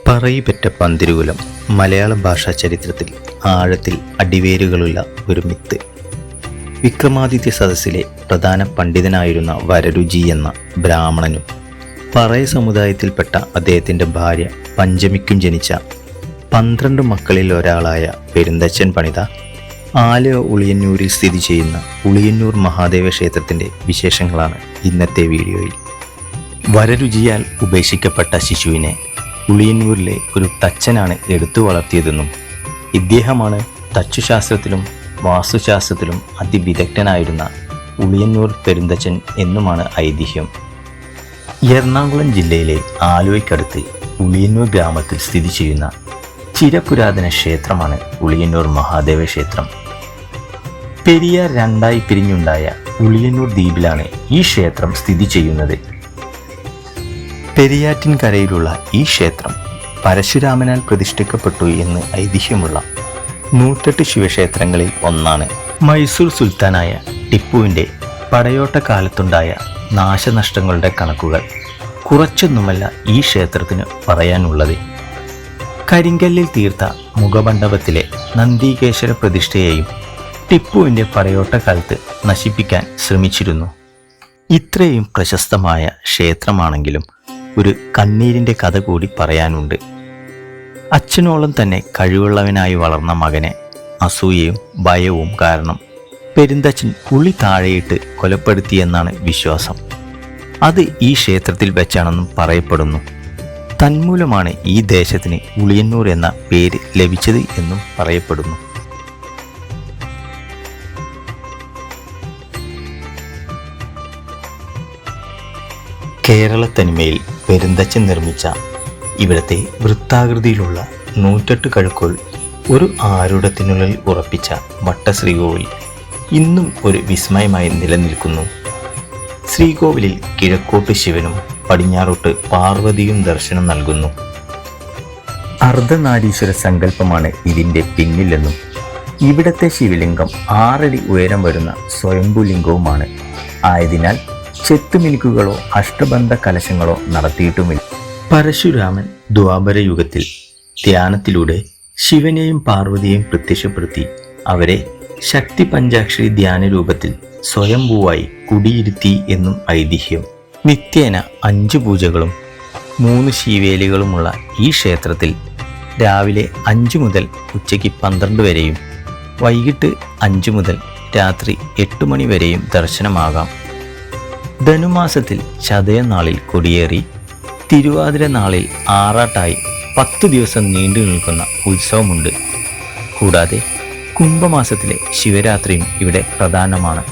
പറയിപെറ്റ പന്തിരുകുലം മലയാള ഭാഷാ ചരിത്രത്തിൽ ആഴത്തിൽ അടിവേരുകളുള്ള ഒരു മിത്ത്. വിക്രമാദിത്യ സദസ്സിലെ പ്രധാന പണ്ഡിതനായിരുന്ന വരരുചി എന്ന ബ്രാഹ്മണനും പറയ സമുദായത്തിൽപ്പെട്ട അദ്ദേഹത്തിൻ്റെ ഭാര്യ പഞ്ചമിക്കും ജനിച്ച 12 മക്കളിൽ ഒരാളായ പെരുന്തച്ചൻ പണിത ആലയ ഉളിയന്നൂരിൽ സ്ഥിതി ചെയ്യുന്ന ഉളിയന്നൂർ മഹാദേവ ക്ഷേത്രത്തിൻ്റെ വിശേഷങ്ങളാണ് ഇന്നത്തെ വീഡിയോയിൽ. വരരുചിയാൽ ഉപേക്ഷിക്കപ്പെട്ട ശിശുവിനെ ഉളിയന്നൂരിലെ ഒരു തച്ചനാണ് എടുത്തു വളർത്തിയതെന്നും ഇദ്ദേഹമാണ് തച്ചുശാസ്ത്രത്തിലും വാസ്തുശാസ്ത്രത്തിലും അതിവിദഗ്ധനായിരുന്ന ഉളിയന്നൂർ പെരുന്തച്ചൻ എന്നുമാണ് ഐതിഹ്യം. എറണാകുളം ജില്ലയിലെ ആലുവയ്ക്കടുത്ത് ഉളിയന്നൂർ ഗ്രാമത്തിൽ സ്ഥിതി ചെയ്യുന്ന ചിരപുരാതന ക്ഷേത്രമാണ് ഉളിയന്നൂർ മഹാദേവ ക്ഷേത്രം. പെരിയാർ രണ്ടായി പിരിഞ്ഞുണ്ടായ ഉളിയന്നൂർ ദ്വീപിലാണ് ഈ ക്ഷേത്രം സ്ഥിതി ചെയ്യുന്നത്. പെരിയാറ്റിൻകരയിലുള്ള ഈ ക്ഷേത്രം പരശുരാമനാൽ പ്രതിഷ്ഠിക്കപ്പെട്ടു എന്ന് ഐതിഹ്യമുള്ള 108 ശിവക്ഷേത്രങ്ങളിൽ ഒന്നാണ്. മൈസൂർ സുൽത്താനായ ടിപ്പുവിൻ്റെ പടയോട്ട കാലത്തുണ്ടായ നാശനഷ്ടങ്ങളുടെ കണക്കുകൾ കുറച്ചൊന്നുമല്ല ഈ ക്ഷേത്രത്തിന് പറയാനുള്ളത്. കരിങ്കല്ലിൽ തീർത്ത മുഖമണ്ഡപത്തിലെ നന്ദീകേശ്വര പ്രതിഷ്ഠയെയും ടിപ്പുവിൻ്റെ പടയോട്ടക്കാലത്ത് നശിപ്പിക്കാൻ ശ്രമിച്ചിരുന്നു. ഇത്രയും പ്രശസ്തമായ ക്ഷേത്രമാണെങ്കിലും ഒരു കണ്ണീരിൻ്റെ കഥ കൂടി പറയാനുണ്ട്. അച്ഛനോളം തന്നെ കഴിവുള്ളവനായി വളർന്ന മകനെ അസൂയയും ഭയവും കാരണം പെരുന്തച്ചൻ ഉളി താഴെയിട്ട് കൊലപ്പെടുത്തിയെന്നാണ് വിശ്വാസം. അത് ഈ ക്ഷേത്രത്തിൽ വെച്ചാണെന്നും പറയപ്പെടുന്നു. തന്മൂലമാണ് ഈ ദേശത്തിന് ഉളിയന്നൂർ എന്ന പേര് ലഭിച്ചത് എന്നും പറയപ്പെടുന്നു. കേരളത്തനിമയിൽ പെരുന്തച്ചൻ നിർമ്മിച്ച ഇവിടത്തെ വൃത്താകൃതിയിലുള്ള 108 കഴുക്കോൽ ഒരു ആരൂഢത്തിനുള്ളിൽ ഉറപ്പിച്ച വട്ടശ്രീകോവിൽ ഇന്നും ഒരു വിസ്മയമായി നിലനിൽക്കുന്നു. ശ്രീകോവിലിൽ കിഴക്കോട്ട് ശിവനും പടിഞ്ഞാറോട്ട് പാർവതിയും ദർശനം നൽകുന്നു. അർദ്ധനാരീശ്വര സങ്കല്പമാണ് ഇതിൻ്റെ പിന്നിലെന്നും ഇവിടത്തെ ശിവലിംഗം 6 അടി ഉയരം വരുന്ന സ്വയംഭുലിംഗവുമാണ്. ആയതിനാൽ ചെത്തുമിനുക്കുകളോ അഷ്ടബന്ധ കലശങ്ങളോ നടത്തിയിട്ടുമില്ല. പരശുരാമൻ ദ്വാപര യുഗത്തിൽ ധ്യാനത്തിലൂടെ ശിവനെയും പാർവതിയെയും പ്രത്യക്ഷപ്പെടുത്തി അവരെ ശക്തി പഞ്ചാക്ഷരി ധ്യാന രൂപത്തിൽ സ്വയംഭൂവായി കുടിയിരുത്തി എന്നും ഐതിഹ്യം. നിത്യേന 5 പൂജകളും 3 ശീവേലികളുമുള്ള ഈ ക്ഷേത്രത്തിൽ രാവിലെ 5 മുതൽ ഉച്ചയ്ക്ക് 12 വരെയും വൈകിട്ട് 5 മുതൽ രാത്രി 8 മണി വരെയും ദർശനമാകാം. ധനുമാസത്തിൽ ചതയനാളിൽ കൊടിയേറി തിരുവാതിര നാളിൽ ആറാട്ടായി 10 ദിവസം നീണ്ടു നിൽക്കുന്ന ഉത്സവമുണ്ട്. കൂടാതെ കുംഭമാസത്തിലെ ശിവരാത്രിയും ഇവിടെ പ്രധാനമാണ്.